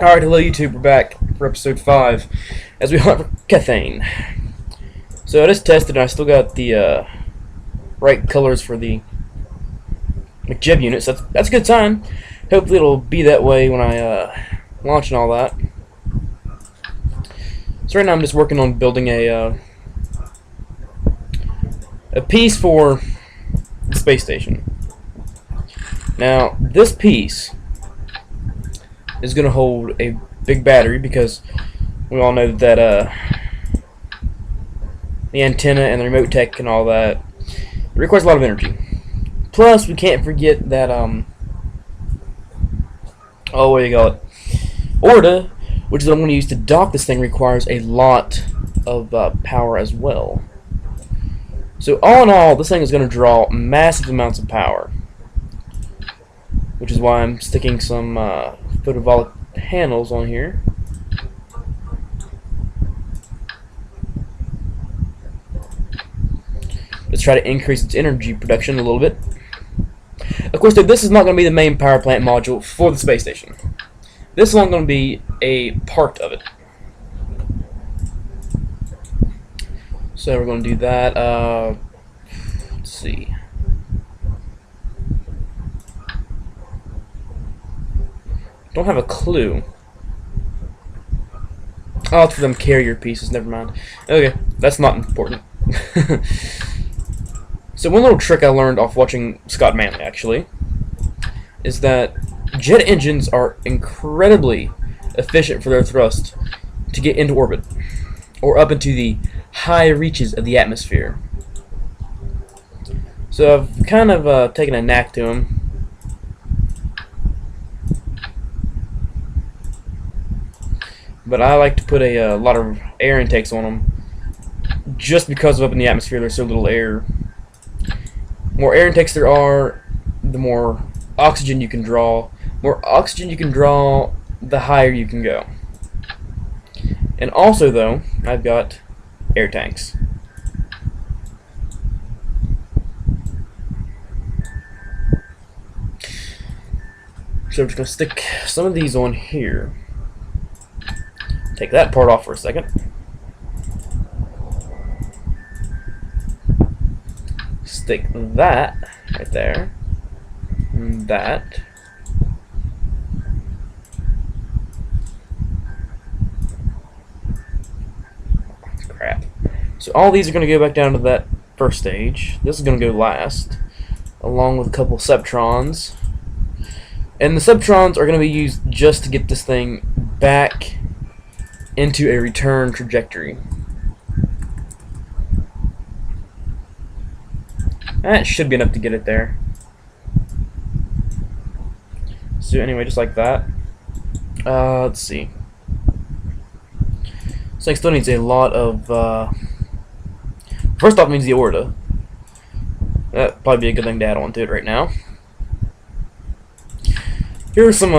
Alright, hello YouTube, we're back for episode 5 as we hunt for Kethane. So I just tested and I still got the right colors for the McJib units. That's a good sign. Hopefully it'll be that way when I launch and all that. So right now I'm just working on building a piece for the space station. Now this piece is going to hold a big battery because we all know that the antenna and the remote tech and all that, it requires a lot of energy. Plus, we can't forget that what do you call it? Orta, which is what I'm going to use to dock this thing, requires a lot of power as well. So all in all, this thing is going to draw massive amounts of power, which is why I'm sticking some photovoltaic panels on here. Let's try to increase its energy production a little bit. Of course, though, this is not going to be the main power plant module for the space station. This is only going to be a part of it. So we're going to do that. Let's see. Don't have a clue. Oh, it's for them carrier pieces, never mind. Okay, that's not important. So one little trick I learned off watching Scott Manley, actually, is that jet engines are incredibly efficient for their thrust to get into orbit, or up into the high reaches of the atmosphere. So I've kind of taken a knack to them. But I like to put a lot of air intakes on them, just because up in the atmosphere there's so little air. The more air intakes there are, the more oxygen you can draw. More oxygen you can draw, the higher you can go. And also, though, I've got air tanks. So I'm just going to stick some of these on here. Take that part off for a second. Stick that right there. And that. Crap. So all these are going to go back down to that first stage. This is going to go last, along with a couple Septrons. And the Septrons are going to be used just to get this thing back into a return trajectory. That should be enough to get it there. So anyway, just like that. Let's see. This thing still needs a lot of first off, it needs the Orta. That'd probably be a good thing to add on to it right now. Here are some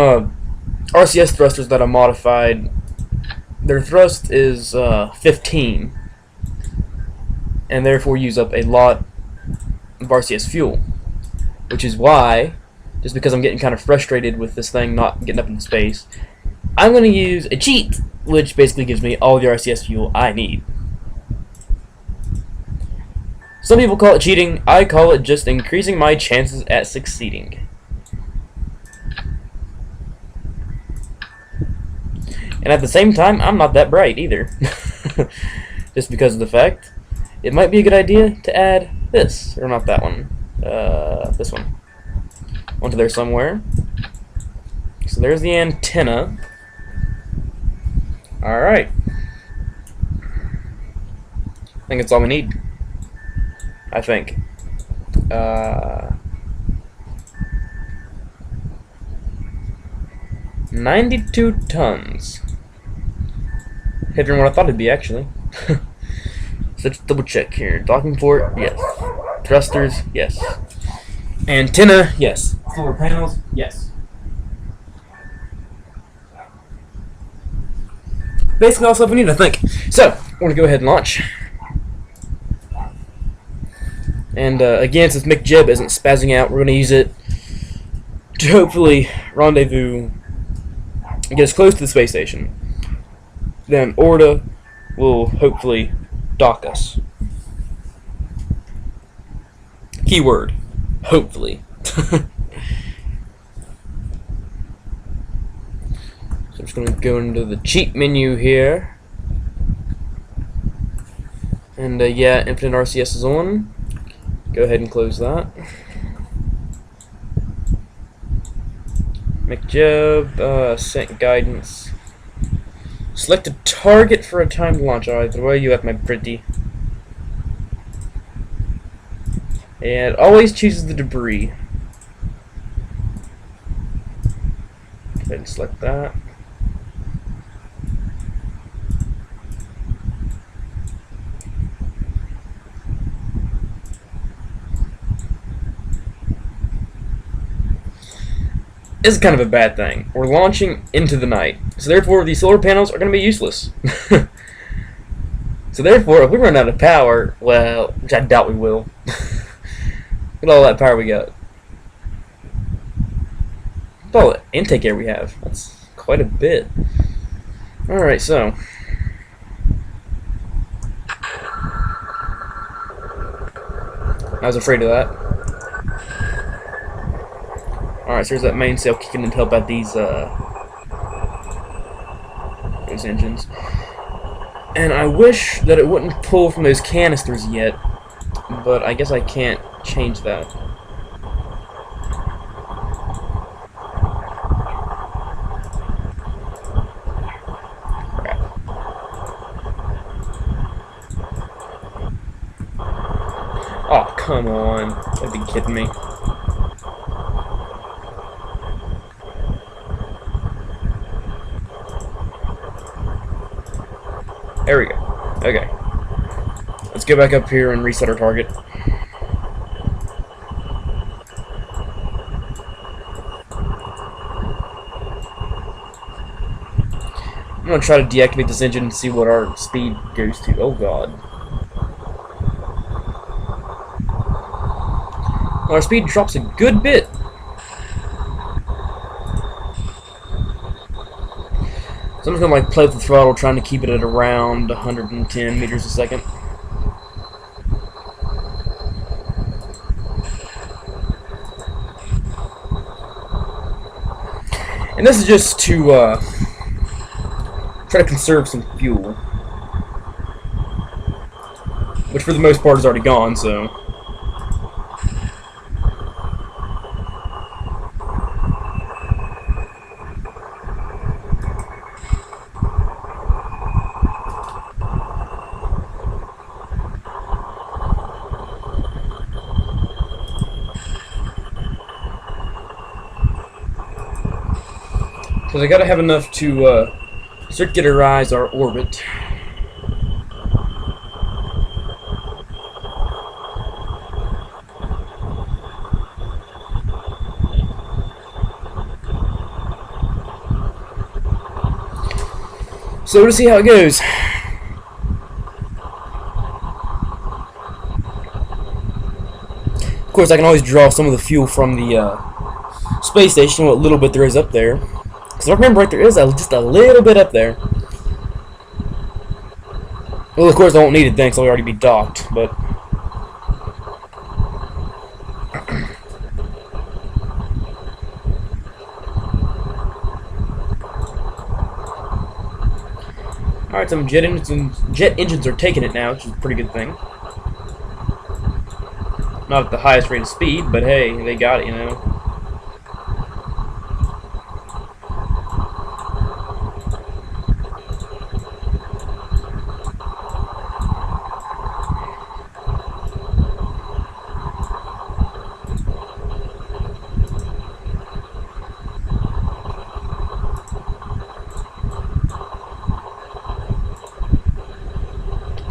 RCS thrusters that I modified. Their thrust is 15, and therefore use up a lot of RCS fuel, which is why, just because I'm getting kind of frustrated with this thing not getting up into space, I'm going to use a cheat, which basically gives me all the RCS fuel I need. Some people call it cheating. I call it just increasing my chances at succeeding. And at the same time, I'm not that bright either. Just because of the fact, it might be a good idea to add this, or not that one, this one, onto there somewhere. So there's the antenna. Alright. I think that's all we need. I think. 92 tons. Heavier than what I thought it'd be, actually. So let's double check here. Docking port, yes. Thrusters, yes. Antenna, yes. Solar panels, yes. Basically all stuff we need, I think. So, we're going to go ahead and launch. And again, since McJib isn't spazzing out, we're going to use it to hopefully rendezvous and get us close to the space station. Then Orta will hopefully dock us. Keyword, hopefully. So I'm just going to go into the cheat menu here. And yeah, Infinite RCS is on. Go ahead and close that. McJob, sent guidance. Select a target for a timed launch. Alright, where are you at, my pretty? And it always chooses the debris. Go ahead and select that. This is kind of a bad thing. We're launching into the night, so therefore these solar panels are going to be useless. So therefore, if we run out of power, well, which I doubt we will. Look at all that power we got. Look at all the intake air we have. That's quite a bit. Alright, so. I was afraid of that. Alright, so there's that mainsail kicking in to help out these engines. And I wish that it wouldn't pull from those canisters yet, but I guess I can't change that. Crap. Oh, come on. You'd be kidding me. There we go. Okay. Let's go back up here and reset our target. I'm going to try to deactivate this engine and see what our speed goes to. Oh god. Well, our speed drops a good bit. So I'm just going to play with the throttle, trying to keep it at around 110 meters a second. And this is just to try to conserve some fuel, which for the most part is already gone, so. Because I gotta have enough to circularize our orbit. So we'll see how it goes. Of course, I can always draw some of the fuel from the space station, what little bit there is up there. Because I remember right, there is just a little bit up there. Well, of course, I won't need it then, because I'll already be docked, but. Alright, some jet engines are taking it now, which is a pretty good thing. Not at the highest rate of speed, but hey, they got it, you know.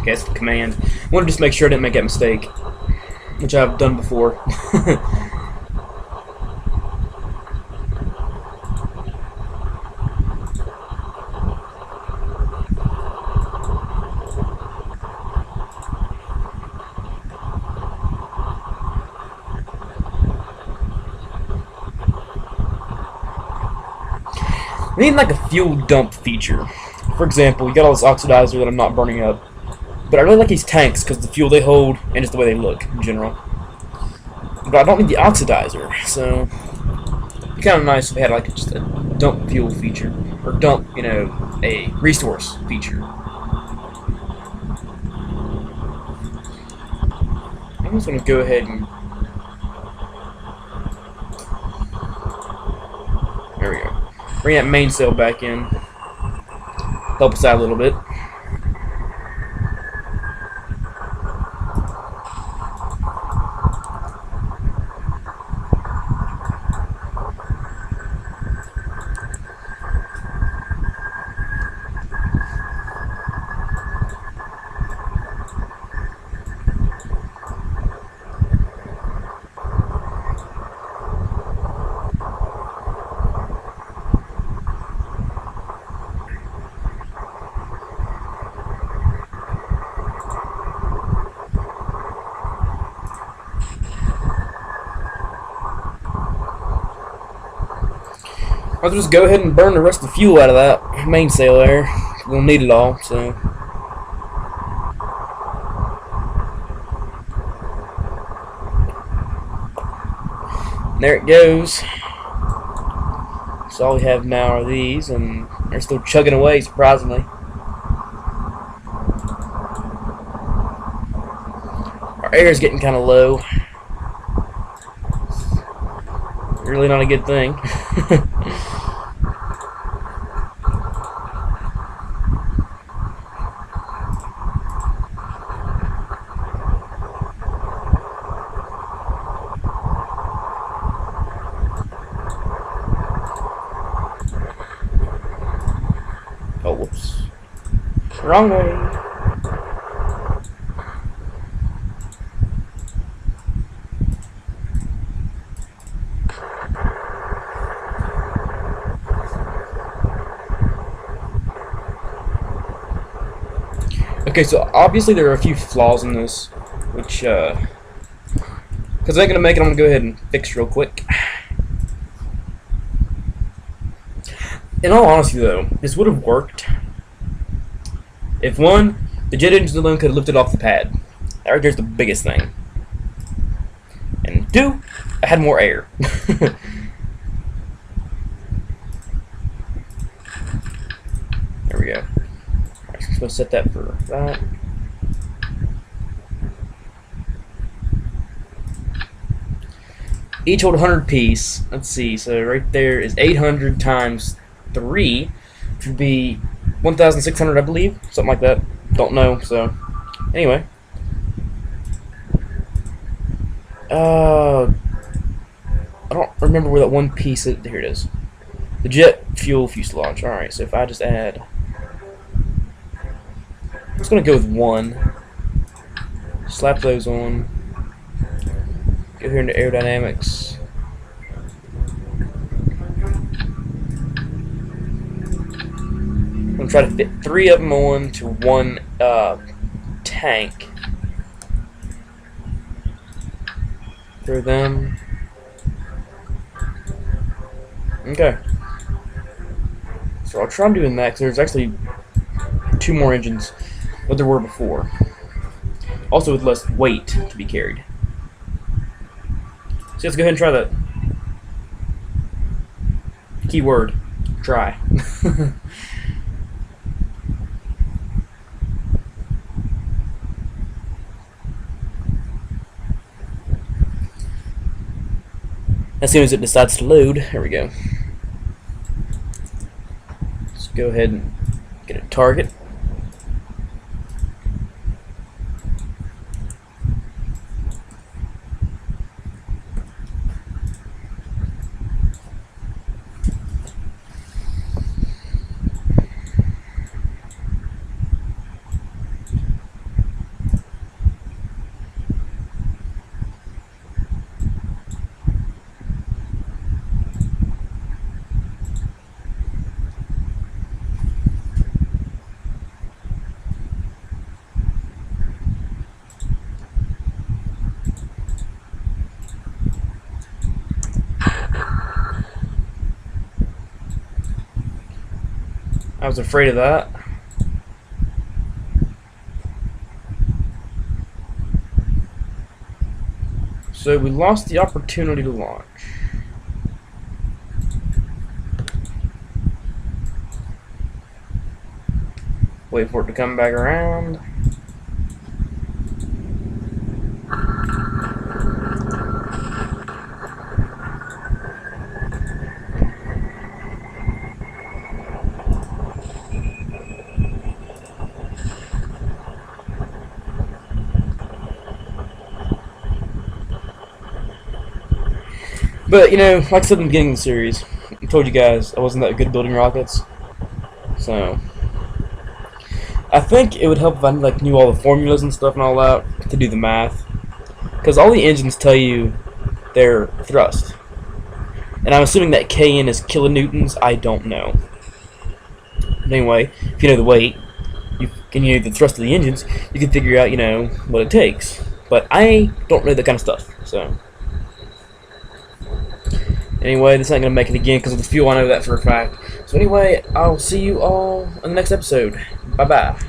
Okay, that's the command. I want to just make sure I didn't make that mistake, which I've done before. We need like a fuel dump feature. For example, you got all this oxidizer that I'm not burning up, but I really like these tanks because the fuel they hold and just the way they look in general. But I don't need the oxidizer, so it'd be kind of nice if they had like just a dump fuel feature, or dump, you know, a resource feature. I'm just gonna go ahead and there we go. Bring that mainsail back in. Help us out a little bit. I'll just go ahead and burn the rest of the fuel out of that mainsail there. We'll need it all, so. There it goes. So all we have now are these, and they're still chugging away, surprisingly. Our air is getting kind of low. Really not a good thing. Oh, whoops. Wrong way. Okay, so obviously there are a few flaws in this, which, because I ain't gonna make it, I'm gonna go ahead and fix real quick. In all honesty, though, this would have worked if, one, the jet engine alone could have lifted off the pad. That right there's the biggest thing. And two, I had more air. There we go. Alright, so I'm supposed to set that for that. Each hold 100 piece. Let's see, so right there is 800 times 3, which would be 1,600, I believe, something like that. Don't know. So, anyway, I don't remember where that one piece is. Here it is. The jet fuel fuselage. All right. So if I just add, I'm just gonna go with 1. Slap those on. Go here into aerodynamics. I'm gonna try to fit 3 of them on to 1 tank. Through them. Okay. So I'll try doing that because there's actually 2 more engines than there were before. Also with less weight to be carried. So let's go ahead and try that. Keyword, try. As soon as it decides to load, there we go. Let's go ahead and get a target. I was afraid of that. So we lost the opportunity to launch. Wait for it to come back around. But, you know, like I said in the beginning of the series, I told you guys I wasn't that good at building rockets. So, I think it would help if I like knew all the formulas and stuff and all that to do the math. Because all the engines tell you their thrust. And I'm assuming that Kn is kilonewtons. I don't know. But anyway, if you know the weight, you know the thrust of the engines, you can figure out, you know, what it takes. But I don't know that kind of stuff, so... Anyway, this ain't gonna make it again because of the fuel. I know that for a fact. So anyway, I'll see you all in the next episode. Bye bye.